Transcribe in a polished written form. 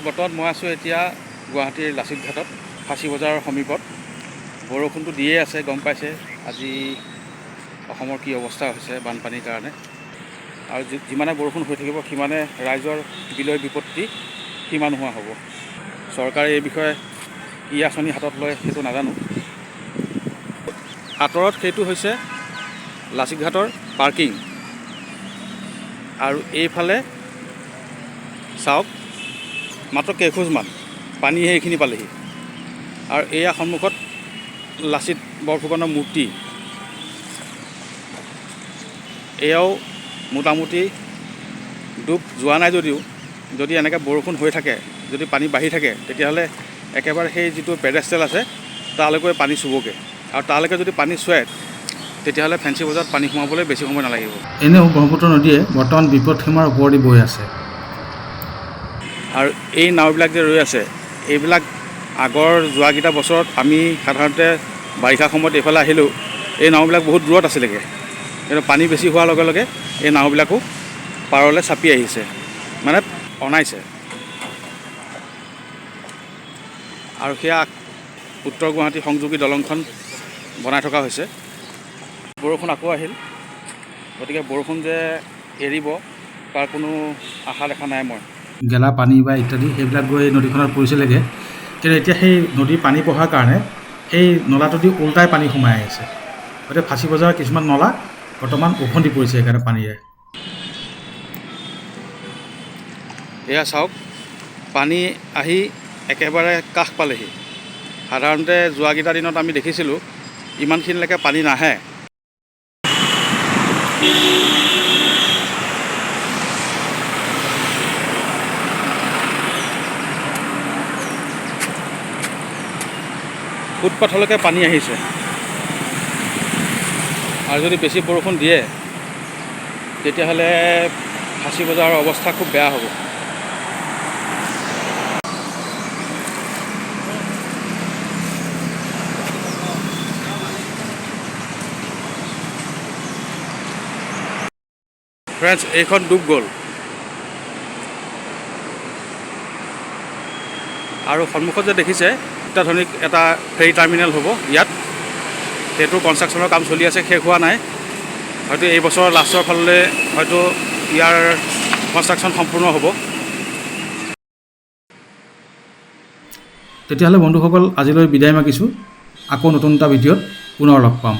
বৰ্তমান মই আছোঁ এতিয়া গুৱাহাটীৰ লাচিত ঘাটত, ফাঁচী বজাৰৰ সমীপত। বৰষুণটো দিয়ে আছে, গম পাইছে আজি অসমৰ কি অৱস্থা হৈছে বানপানীৰ কাৰণে। আৰু যিমানে বৰষুণ হৈ থাকিব সিমানে ৰাইজৰ বিলয় বিপত্তি সীমা নোহোৱা হ'ব। চৰকাৰে এই বিষয়ে কি আঁচনি হাতত লয় সেইটো নাজানো। আঁতৰত সেইটো হৈছে লাচিত ঘাটৰ পাৰ্কিং, আৰু এইফালে চাওক মাত্ৰ কেইখোজমান পানীহে এইখিনি পালেহি। আৰু এয়া সন্মুখত লাচিত বৰফুকনৰ মূৰ্তি, এয়াও মোটামুটি ডুব যোৱা নাই যদিও যদি এনেকৈ বৰষুণ হৈ থাকে, যদি পানী বাঢ়ি থাকে, তেতিয়াহ'লে একেবাৰে সেই যিটো পেডেষ্টেল আছে তালৈকে পানী চুবগৈ। আৰু তালৈকে যদি পানী চুৱে তেতিয়াহ'লে ফেঞ্চি বজাৰত পানী সোমাবলৈ বেছি সময় নালাগিব। এনেও ব্ৰহ্মপুত্ৰ নদীয়ে বৰ্তমান বিপদসীমাৰ ওপৰেদি বৈ আছে। আৰু এই নাওবিলাক যে ৰৈ আছে, এইবিলাক আগৰ যোৱাকেইটা বছৰত আমি সাধাৰণতে বাৰিষা সময়ত এইফালে আহিলেও এই নাওবিলাক বহুত দূৰত আছিলেগৈ, কিন্তু পানী বেছি হোৱাৰ লগে লগে এই নাওবিলাকো পাৰলৈ চাপি আহিছে, মানে অনাইছে। আৰু সেয়া উত্তৰ গুৱাহাটী সংযোগী দলংখন বনাই থকা হৈছে। বৰষুণ আকৌ আহিল, গতিকে বৰষুণ যে এৰিব তাৰ কোনো আশা দেখা নাই মই। গেলা পানী বা ইত্যাদি সেইবিলাক গৈ নদীখনত পৰিছিলেগৈ, কিন্তু এতিয়া সেই নদীৰ পানী বঢ়াৰ কাৰণে সেই নলাটোদি ওলটাই পানী সোমাই আহিছে। গতিকে ফাঁচী বজাৰৰ কিছুমান নলা বৰ্তমান উফন্দি পৰিছে সেইকাৰণে পানীৰে। এয়া চাওক, পানী আহি একেবাৰে কাষ পালেহি। সাধাৰণতে যোৱাকেইটা দিনত আমি দেখিছিলোঁ ইমানখিনিলৈকে পানী নাহে। ফুটপাথলৈকে পানী আহিছে, আৰু যদি বেছি বৰষুণ দিয়ে তেতিয়াহ'লে ফাঁচী বজাৰৰ অৱস্থা খুব বেয়া হ'ব। ফ্ৰেণ্ডছ, এইখন ডুব গ'ল, আৰু সন্মুখত যে দেখিছে অত্যাধুনিক এটা ফেৰী টাৰ্মিনেল হ'ব ইয়াত। সেইটো কনষ্ট্ৰাকশ্যনৰ কাম চলি আছে, শেষ হোৱা নাই। হয়তো এই বছৰৰ লাষ্টৰ ফাললৈ হয়তো ইয়াৰ কনষ্ট্ৰাকশ্যন সম্পূৰ্ণ হ'ব। তেতিয়াহ'লে বন্ধুসকল, আজিলৈ বিদায় মাগিছোঁ। আকৌ নতুন এটা ভিডিঅ'ত পুনৰ লগ পাম।